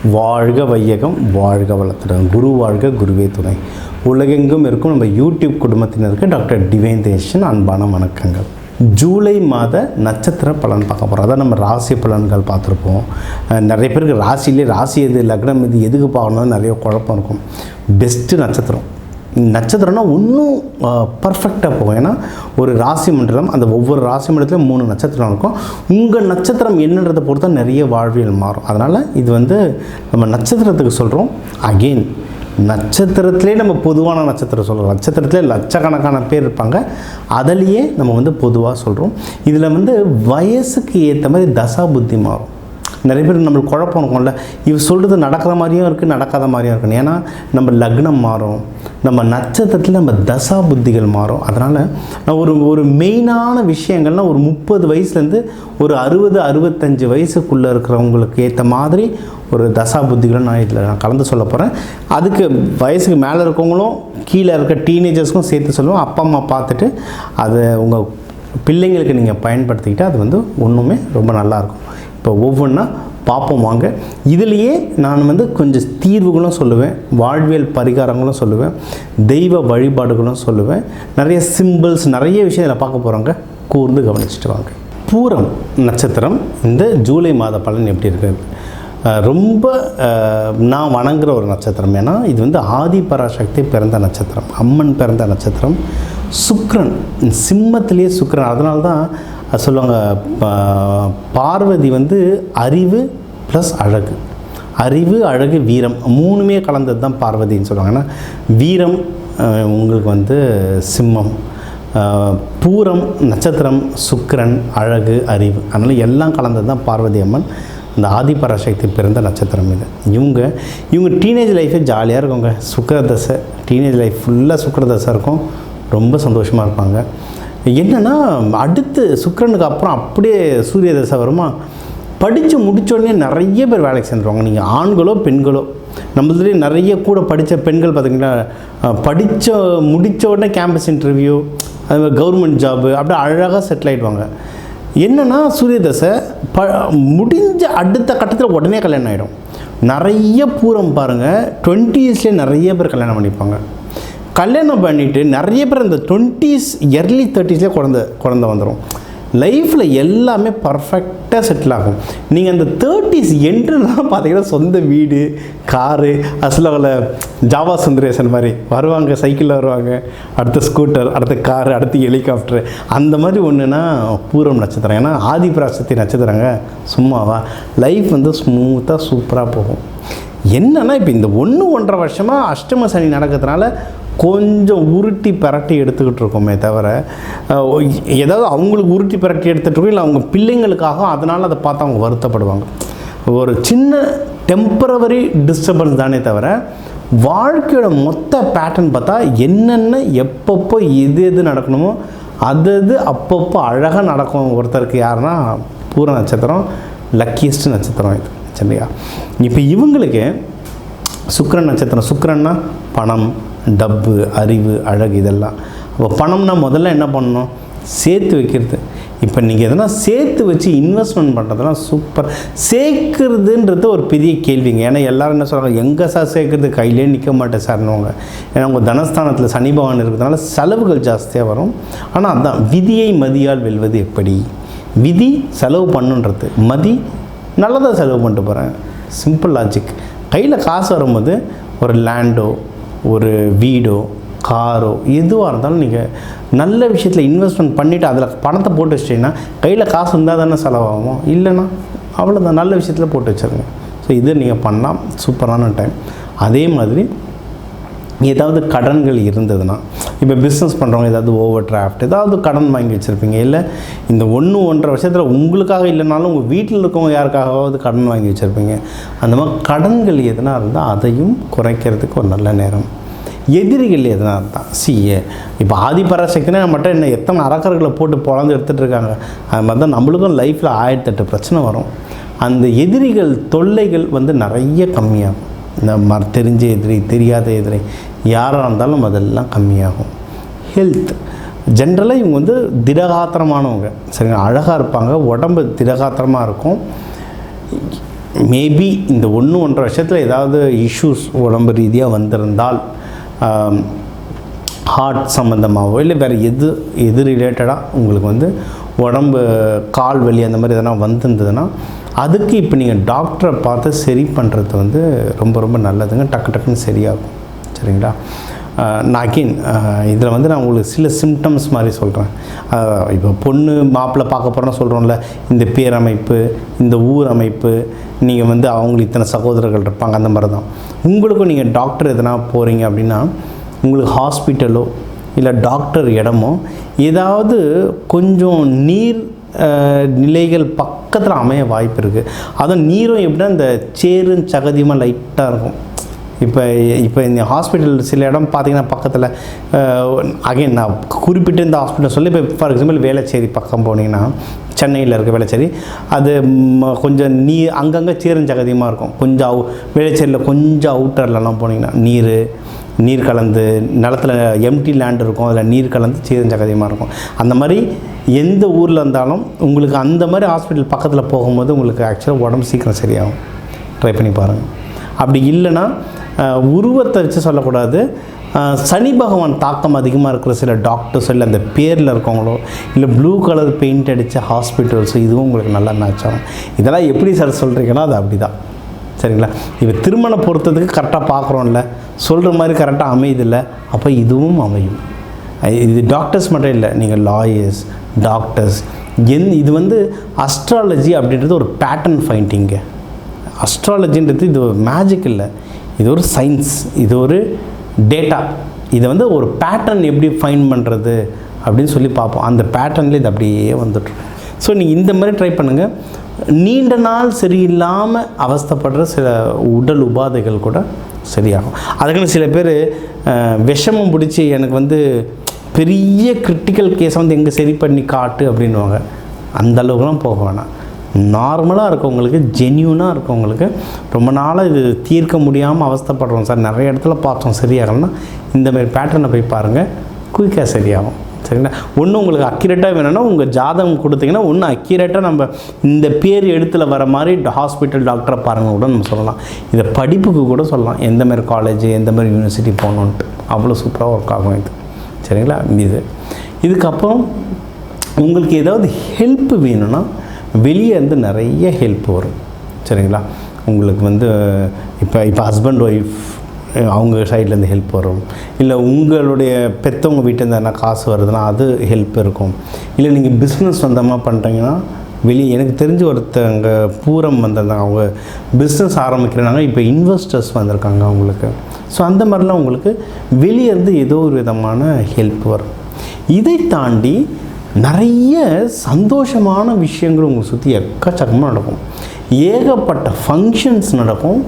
வாழ்க வையகம், வாழ்க வளத்துடன். குரு வாழ்க, குருவே துணை. உலகெங்கும் இருக்கும் நம்ம யூடியூப் குடும்பத்தினருக்கு டாக்டர் டிவைன் தேஷன் அன்பான வணக்கங்கள். ஜூலை மாத நட்சத்திர பலன் பார்க்க போகிறோம். அதான் நம்ம ராசி பலன்கள் பார்த்துருப்போம். நிறைய பேருக்கு ராசி எது, லக்னம் இது, எதுக்கு பார்க்கணும்னு நிறைய குழப்பம் இருக்கும். பெஸ்ட்டு நட்சத்திரம்னா இன்னும் பர்ஃபெக்டாக போகும். ஏன்னா ஒரு ராசி மண்டலம், அந்த ஒவ்வொரு ராசி மண்டலத்துலையும் 3 நட்சத்திரம் இருக்கும். உங்கள் நட்சத்திரம் என்னன்றதை பொறுத்தா நிறைய வாழ்வியல் மாறும். அதனால் இது நம்ம நட்சத்திரத்துக்கு சொல்கிறோம். அகெயின் நட்சத்திரத்திலே நம்ம பொதுவான நட்சத்திரம் சொல்கிறோம். நட்சத்திரத்திலே லட்சக்கணக்கான பேர் இருப்பாங்க. அதிலேயே நம்ம பொதுவாக சொல்கிறோம். இதில் வயசுக்கு ஏற்ற மாதிரி தசா புத்தி மாறும். நிறைய பேர் நம்மளுக்கு குழப்பம் இருக்கும்ல, இவ சொல்கிறது நடக்கிற மாதிரியும் இருக்குது, நடக்காத மாதிரியும் இருக்குது. ஏன்னா நம்ம லக்னம் மாறும், நம்ம நட்சத்திரத்தில் நம்ம தசா புத்திகள் மாறும். அதனால் நான் ஒரு மெயினான விஷயங்கள்னால் ஒரு 30 வயசுலேருந்து ஒரு 60-65 வயசுக்குள்ளே இருக்கிறவங்களுக்கு ஏற்ற மாதிரி ஒரு தசா புத்திகளை நான் கலந்து சொல்ல போகிறேன். அதுக்கு வயசுக்கு மேலே இருக்கவங்களும் கீழே இருக்க டீனேஜர்ஸ்க்கும் சேர்த்து சொல்லுவோம். அப்பா அம்மா பார்த்துட்டு அதை உங்கள் பிள்ளைங்களுக்கு நீங்கள் பயன்படுத்திக்கிட்டால் அது ஒன்றுமே ரொம்ப நல்லாயிருக்கும். இப்போ ஒவ்வொன்றா பார்ப்போம் வாங்க. இதுலேயே நான் கொஞ்சம் தீர்வுகளும் சொல்லுவேன், வாழ்வியல் பரிகாரங்களும் சொல்லுவேன், தெய்வ வழிபாடுகளும் சொல்லுவேன். நிறைய சிம்பிள்ஸ், நிறைய விஷயம் இதில் பார்க்க போகிறாங்க. கூர்ந்து கவனிச்சுட்டு வாங்க. பூரம் நட்சத்திரம் இந்த ஜூலை மாத பலன் எப்படி இருக்குது? ரொம்ப நான் வணங்குற ஒரு நட்சத்திரம். ஏன்னா இது ஆதி பராசக்தி பிறந்த நட்சத்திரம், அம்மன் பிறந்த நட்சத்திரம். சுக்கிரன் சிம்மத்திலேயே சுக்கிரன். அதனால தான் சொல்லுவாங்க, பார்வதி அறிவு ப்ளஸ் அழகு, அறிவு அழகு வீரம் 3மே கலந்தது தான் பார்வதின்னு சொல்லுவாங்க. ஏன்னா வீரம் உங்களுக்கு சிம்மம், பூரம் நட்சத்திரம், சுக்கிரன் அழகு அறிவு, அதனால் எல்லாம் கலந்தது தான் பார்வதி அம்மன். இந்த ஆதிபராசக்தி பிறந்த நட்சத்திரம் இது. இவங்க டீனேஜ் லைஃபே ஜாலியாக இருக்குங்க. சுக்கிரதசை, டீனேஜ் லைஃப் ஃபுல்லாக சுக்கிரதசை இருக்கும். ரொம்ப சந்தோஷமாக இருப்பாங்க. என்னென்னா அடுத்து சுக்கிரனுக்கு அப்புறம் அப்படியே சூரிய தசை வருமா, படித்து முடித்தோடனே நிறைய பேர் வேலைக்கு சேர்ந்துருவாங்க. நீங்கள் ஆண்களோ பெண்களோ, நம்மளதுலேயே நிறைய கூட படித்த பெண்கள் பார்த்திங்கன்னா முடித்த உடனே கேம்பஸ் இன்டர்வியூ, அதுமாதிரி கவர்மெண்ட் ஜாபு, அப்படியே அழகாக செட்டில் ஆகிடுவாங்க. என்னென்னா சூரிய தசை முடிஞ்ச அடுத்த கட்டத்தில் உடனே கல்யாணம் ஆகிடும். நிறைய பூரம் பாருங்கள், 20ஸ்லேயே நிறைய பேர் கல்யாணம் பண்ணிப்பாங்க. கல்யாணம் பண்ணிவிட்டு நிறைய பேர் இந்த 20s early 30ஸ்லேயே குழந்த வந்துடும். லைஃப்பில் எல்லாமே பர்ஃபெக்டாக செட்டில் ஆகும். நீங்கள் அந்த 30s என்ட்ரெலாம் பார்த்தீங்கன்னா சொந்த வீடு, காரு, அசலாவில் ஜாவா சுந்தரேசன் மாதிரி வருவாங்க, சைக்கிளில் வருவாங்க, அடுத்த ஸ்கூட்டர், அடுத்த காரு, அடுத்து ஹெலிகாப்டரு, அந்த மாதிரி ஒன்றுனா பூரம் நட்சத்திரம். ஏன்னா ஆதிபராசக்தி நட்சத்திரங்க, சும்மாவா லைஃப் ஸ்மூத்தாக சூப்பராக போகும். என்னென்னா இப்போ இந்த 1-1.5 வருஷமாக அஷ்டம சனி நடக்கிறதுனால கொஞ்சம் உருட்டி பரட்டி எடுத்துக்கிட்டு இருக்கோமே தவிர, ஏதாவது அவங்களுக்கு உருட்டி பரட்டி எடுத்துகிட்டு இல்லை அவங்க பிள்ளைங்களுக்காக, அதனால் அதை பார்த்து அவங்க வருத்தப்படுவாங்க. ஒரு சின்ன டெம்பரவரி டிஸ்டர்பன்ஸ் தானே தவிர வாழ்க்கையோட மொத்த பேட்டர்ன் பார்த்தா என்னென்ன எப்பப்போ எது நடக்கணுமோ அது அப்பப்போ அழகாக நடக்கும். ஒருத்தருக்கு யாருன்னா பூர நட்சத்திரம் லக்கியஸ்ட் நட்சத்திரம் இது, சரியா? இப்போ இவங்களுக்கு சுக்கிரன் நட்சத்திரம். சுக்கிரன்னா பணம், டப்பு, அறிவு, அழகு, இதெல்லாம். அப்போ பணம்னா முதல்ல என்ன பண்ணணும்? சேர்த்து வைக்கிறது. இப்போ நீங்கள் எதனா சேர்த்து வச்சு இன்வெஸ்ட்மெண்ட் பண்ணுறதுலாம் சூப்பர். சேர்க்குறதுன்றது ஒரு பெரிய கேள்விங்க. ஏன்னா எல்லோரும் என்ன சொல்கிறாங்க, எங்கே சார் சேர்க்குறது, கையிலே நிற்க மாட்டேன் சார்னுவாங்க. ஏன்னா உங்கள் தனஸ்தானத்தில் சனி பகவான் இருக்கிறதுனால செலவுகள் ஜாஸ்தியாக வரும். ஆனால் அதுதான் விதியை மதியால் வெல்வது எப்படி? விதி செலவு பண்ணுன்றது, மதி நல்லதாக செலவு பண்ணிட்டு போகிறேன். Simple logic. கையில் காசு வரும்போது ஒரு லேண்டோ, ஒரு வீடோ, காரோ, எதுவாக இருந்தாலும் நீங்கள் நல்ல விஷயத்தில் இன்வெஸ்ட்மெண்ட் பண்ணிவிட்டு அதில் பணத்தை போட்டு வச்சிட்டிங்கன்னா கையில் காசு இருந்தால் தானே செலவாகும், இல்லைன்னா அவ்வளோதான். நல்ல விஷயத்தில் போட்டு வச்சுருங்க. ஸோ இது நீங்கள் பண்ணலாம், சூப்பரான டைம். அதே மாதிரி ஏதாவது கடன்கள் இருந்ததுன்னா, இப்போ பிஸ்னஸ் பண்ணுறவங்க ஏதாவது ஓவர் டிராஃப்ட், ஏதாவது கடன் வாங்கி வச்சுருப்பீங்க. இல்லை இந்த 1-1.5 வருஷத்தில் உங்களுக்காக இல்லைனாலும் உங்கள் வீட்டில் இருக்கவங்க யாருக்காகவாவது கடன் வாங்கி வச்சுருப்பீங்க. அந்த மாதிரி கடன்கள் எதுனா இருந்தால் அதையும் குறைக்கிறதுக்கு ஒரு நல்ல நேரம். எதிரிகள் எதுனா இருந்தால் இப்போ ஆதிபராசக்தினா மட்டும் என்ன எத்தனை அரக்கர்களை போட்டு பொழந்து எடுத்துகிட்டு இருக்காங்க. அது மாதிரி தான் நம்மளுக்கும் லைஃப்பில் 1008 பிரச்சனை வரும். அந்த எதிரிகள் தொல்லைகள் நிறைய கம்மியாகும். இந்த தெரிஞ்ச எதிரி, தெரியாத எதிரி யாராக இருந்தாலும் அதெல்லாம் கம்மியாகும். ஹெல்த் ஜென்ரலாக இவங்க திடகாத்திரமானவங்க, சரிங்க, அழகாக இருப்பாங்க, உடம்பு திடகாத்திரமாக இருக்கும். மேபி இந்த 1-1.5 வருஷத்தில் ஏதாவது இஷ்யூஸ் உடம்பு ரீதியாக வந்திருந்தால், ஹார்ட் சம்மந்தமாகவோ இல்லை வேறு எது ரிலேட்டடாக உங்களுக்கு வந்து உடம்பு கால் வலி அந்த மாதிரி எதனா வந்திருந்ததுன்னா, அதுக்கு இப்போ நீங்கள் டாக்டரை பார்த்து சரி பண்ணுறது வந்து ரொம்ப ரொம்ப நல்லதுங்க. டக்குன்னு சரியாகும். சரிங்களா? நான் அகெயின் இதில் வந்து நான் உங்களுக்கு சில சிம்டம்ஸ் மாதிரி சொல்கிறேன். இப்போ பொண்ணு மாப்பிள்ளை பார்க்க போகிறோன்னு சொல்கிறோம்ல, இந்த பேர் அமைப்பு, இந்த ஊர் அமைப்பு, நீங்கள் வந்து அவங்களுக்கு இத்தனை சகோதரர்கள் இருப்பாங்க, அந்த மாதிரி தான் உங்களுக்கும். நீங்கள் டாக்டர் எதனா போகிறீங்க அப்படின்னா, உங்களுக்கு ஹாஸ்பிட்டலோ இல்லை டாக்டர் இடமோ ஏதாவது கொஞ்சம் நீர் நிலைகள் பக்கத்தில் அமைய வாய்ப்பு இருக்குது. அதுவும் நீரும் எப்படின்னா இந்த சேரும் சகதியமாக லைட்டாக இருக்கும். இப்போ இந்த ஹாஸ்பிட்டல் சில இடம் பார்த்திங்கன்னா பக்கத்தில், அகைன் நான் குறிப்பிட்டு இந்த ஹாஸ்பிட்டல் சொல்லி, இப்போ ஃபார் எக்ஸாம்பிள் வேளச்சேரி பக்கம் போனீங்கன்னா, சென்னையில் இருக்க வேளச்சேரி, அது கொஞ்சம் அங்கங்கே சேரும் சகதியமாக இருக்கும். கொஞ்சம் வேளச்சேரியில் கொஞ்சம் அவுட்டர்லலாம் போனீங்கன்னா நீர் கலந்து நிலத்தில் எம்டி லேண்ட் இருக்கும், அதில் நீர் கலந்து சேரும் சகதியமாக இருக்கும். அந்த மாதிரி எந்த ஊரில் இருந்தாலும் உங்களுக்கு அந்த மாதிரி ஹாஸ்பிட்டல் பக்கத்தில் போகும்போது உங்களுக்கு ஆக்சுவலாக உடம்பு சீக்கிரம் சரியாகும். ட்ரை பண்ணி பாருங்கள். அப்படி இல்லைன்னா உருவத்தை வச்சு சொல்லக்கூடாது, சனி பகவான் தாக்கம் அதிகமாக இருக்கிற சில டாக்டர்ஸோ இல்லை அந்த பேரில் இருக்கவங்களோ இல்லை ப்ளூ கலர் பெயிண்ட் அடித்த ஹாஸ்பிட்டல்ஸோ இதுவும் உங்களுக்கு நல்லா மேட்ச் ஆகும். இதெல்லாம் எப்படி சார் சொல்கிறீங்கன்னா அது அப்படி தான். சரிங்களா? இப்போ திருமணம் பொறுத்ததுக்கு கரெக்டாக பார்க்குறோம்ல, சொல்கிற மாதிரி கரெக்டாக அமையுதில்லை, அப்போ இதுவும் அமையும். இது டாக்டர்ஸ் மட்டும் இல்லை, நீங்கள் லாயர்ஸ், டாக்டர்ஸ், இது வந்து அஸ்ட்ராலஜி அப்படின்றது ஒரு பேட்டர்ன் ஃபைண்டிங்கு. அஸ்ட்ராலஜின்றது இது ஒரு மேஜிக் இல்லை, இது ஒரு சயின்ஸ், இது ஒரு டேட்டா. இதை வந்து ஒரு பேட்டர்ன் எப்படி ஃபைண்ட் பண்ணுறது அப்படின்னு சொல்லி பார்ப்போம். அந்த பேட்டர்னில் இது அப்படியே வந்துட்டுருக்கும். ஸோ நீங்கள் இந்த மாதிரி ட்ரை பண்ணுங்கள். நீண்ட நாள் சரியில்லாமல் அவஸ்தைப்படுற சில உடல் உபாதைகள் கூட சரியாகும். அதுக்குன்னு சில பேர் விஷமம் பிடிச்சி எனக்கு வந்து பெரிய கிரிட்டிக்கல் கேஸை வந்து எங்கே சரி பண்ணி காட்டு அப்படின்வாங்க. அந்தளவுக்குலாம் போக வேணாம். நார்மலாக இருக்கவங்களுக்கு, ஜென்யூனாக இருக்கவங்களுக்கு, ரொம்ப நாளாக இது தீர்க்க முடியாமல் அவஸ்தைப்படுறோம் சார், நிறைய இடத்துல பார்த்தோம் சரியாகலன்னா, இந்தமாதிரி பேட்டர்னை போய் பாருங்கள், குயிக்காக சரியாகும். சரிங்களா? ஒன்று உங்களுக்கு அக்யூரேட்டாக வேணும்னா உங்கள் ஜாதகம் கொடுத்தீங்கன்னா, ஒன்று அக்யூரேட்டாக நம்ம இந்த பேர் எழுத்தில் வர மாதிரி ஹாஸ்பிட்டல் டாக்டரை பாருங்கள் கூட நம்ம சொல்லலாம். இதை படிப்புக்கு கூட சொல்லலாம், எந்த மாதிரி காலேஜ், எந்த மாதிரி யூனிவர்சிட்டி போகணுன்ட்டு. அவ்வளோ சூப்பராக ஒர்க் ஆகும் இது. சரிங்களா? இதுக்கப்புறம் உங்களுக்கு ஏதாவது ஹெல்ப் வேணும்னா வெளியே இருந்து நிறைய ஹெல்ப் வரும். சரிங்களா? உங்களுக்கு வந்து இப்போ ஹஸ்பண்ட் ஒய்ஃப் அவங்க சைட்லேருந்து ஹெல்ப் வரும், இல்லை உங்களுடைய பெற்றவங்க வீட்டிலேருந்து என்ன காசு வருதுன்னா அது ஹெல்ப் இருக்கும், இல்லை நீங்கள் பிஸ்னஸ் சொந்தமாக பண்ணுறீங்கன்னா வெளியே எனக்கு தெரிஞ்சு ஒருத்தங்க பூரம் வந்திருந்தாங்க, அவங்க பிஸ்னஸ் ஆரம்பிக்கிறாங்க, இப்போ இன்வெஸ்டர்ஸ் வந்திருக்காங்க அவங்களுக்கு. ஸோ அந்த மாதிரிலாம் உங்களுக்கு வெளியே இருந்து ஏதோ ஒரு விதமான ஹெல்ப் வரும். இதை தாண்டி நிறைய சந்தோஷமான விஷயங்கள் உங்களை சுற்றி எக்கச்சக்கமாக நடக்கும். ஏகப்பட்ட ஃபங்க்ஷன்ஸ் நடக்கும்,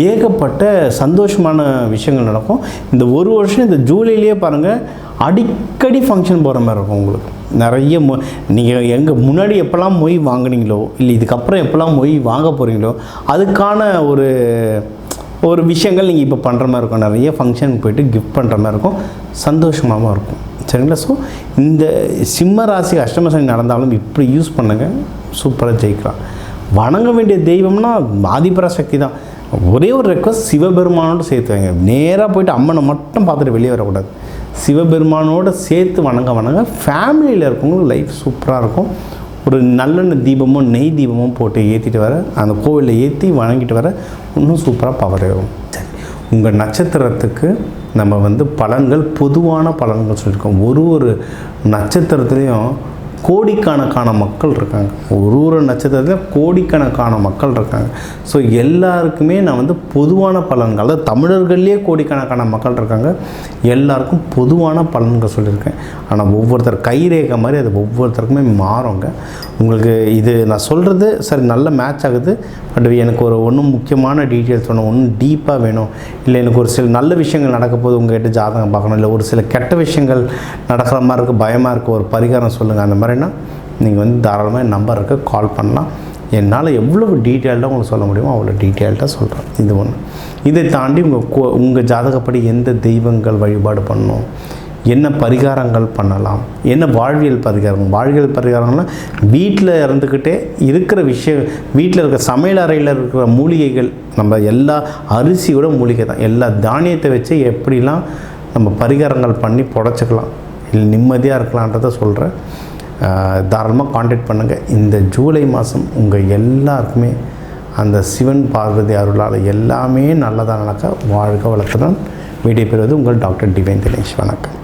ஏகப்பட்ட சந்தோஷமான விஷயங்கள் நடக்கும். இந்த ஒரு வருஷம் இந்த ஜூலையிலே பாருங்கள், அடிக்கடி ஃபங்க்ஷன் போகிற மாதிரி இருக்கும் உங்களுக்கு. நிறைய நீங்கள் எங்கே முன்னாடி எப்போல்லாம் மொய் வாங்கினீங்களோ, இல்லை இதுக்கப்புறம் எப்போல்லாம் மொய் வாங்க போகிறீங்களோ அதுக்கான ஒரு விஷயங்கள் நீங்கள் இப்போ பண்ணுற மாதிரி இருக்கும். நிறைய ஃபங்க்ஷனுக்கு போய்ட்டு கிஃப்ட் பண்ணுற மாதிரி இருக்கும், சந்தோஷமாகவும் இருக்கும். சரிங்களா? ஸோ இந்த சிம்ம ராசி அஷ்டம சனி நடந்தாலும் இப்படி யூஸ் பண்ணுங்கள், சூப்பராக ஜெயிக்கலாம். வணங்க வேண்டிய தெய்வம்னா ஆதிபராசக்தி தான். ஒரே ஒரு ரெக்வஸ்ட், சிவபெருமானோடு சேர்த்து வைங்க. நேராக போய்ட்டு அம்மனை மட்டும் பார்த்துட்டு வெளியே வரக்கூடாது, சிவபெருமானோடு சேர்த்து வணங்க ஃபேமிலியில் இருக்கவங்களுக்கு லைஃப் சூப்பராக இருக்கும். ஒரு நல்லெண்ணெய் தீபமோ நெய் தீபமோ போட்டு ஏற்றிட்டு வர, அந்த கோவிலில் ஏற்றி வணங்கிட்டு வர இன்னும் சூப்பராக பவர் ஆகும். சரி, உங்கள் நட்சத்திரத்துக்கு நம்ம வந்து பலன்கள், பொதுவான பலன்கள் சொல்லியிருக்கோம். ஒரு நட்சத்திரத்துலேயும் கோடிக்கணக்கான மக்கள் இருக்காங்க. ஒரு நட்சத்திரத்தில் கோடிக்கணக்கான மக்கள் இருக்காங்க. ஸோ எல்லாருக்குமே நான் வந்து பொதுவான பலன்கள், அதாவது தமிழர்கள்லேயே கோடிக்கணக்கான மக்கள் இருக்காங்க, எல்லாருக்கும் பொதுவான பலன்கள் சொல்லியிருக்கேன். ஆனால் ஒவ்வொருத்தர் கைரேகை மாதிரி அது ஒவ்வொருத்தருக்குமே மாறுங்க. உங்களுக்கு இது நான் சொல்கிறது சரி நல்ல மேட்ச் ஆகுது, பட் எனக்கு ஒன்றும் முக்கியமான டீட்டெயில்ஸ் வேணும், ஒன்றும் டீப்பாக வேணும், இல்லை எனக்கு ஒரு சில நல்ல விஷயங்கள் நடக்க போது உங்கள்கிட்ட ஜாதகம் பார்க்கணும், இல்லை ஒரு சில கெட்ட விஷயங்கள் நடக்கிற மாதிரி இருக்குது, பயமாக இருக்குது, ஒரு பரிகாரம் சொல்லுங்கள், அந்த மாதிரினா நீங்கள் வந்து தாராளமாக என் நம்பர் இருக்குது, கால் பண்ணலாம். என்னால் எவ்வளோ டீட்டெயில்டாக உங்களுக்கு சொல்ல முடியுமோ அவ்வளோ டீட்டெயில்டாக சொல்கிறேன். இது ஒன்று. இதை தாண்டி உங்கள் ஜாதகப்படி எந்த தெய்வங்கள் வழிபாடு பண்ணணும், என்ன பரிகாரங்கள் பண்ணலாம், என்ன வாழ்வியல் பரிகாரங்கள்லாம் வீட்டில் இருந்துக்கிட்டே இருக்கிற விஷயம், வீட்டில் இருக்கிற சமையல் அறையில் இருக்கிற மூலிகைகள், நம்ம எல்லா அரிசியோட மூலிகை தான், எல்லா தானியத்தை வச்சு எப்படிலாம் நம்ம பரிகாரங்கள் பண்ணி புடச்சிக்கலாம், இல்லை நிம்மதியாக இருக்கலான்றதை சொல்கிறேன். தாராளமாக காண்டாக்ட் பண்ணுங்கள். இந்த ஜூலை மாதம் உங்கள் எல்லாருக்குமே அந்த சிவன் பார்வதி அருளால் எல்லாமே நல்லதாக நடக்க வாழ்க வளத்துடன் விடைபெறுவது உங்கள் டாக்டர் டிவைன் தினேஷ். வணக்கம்.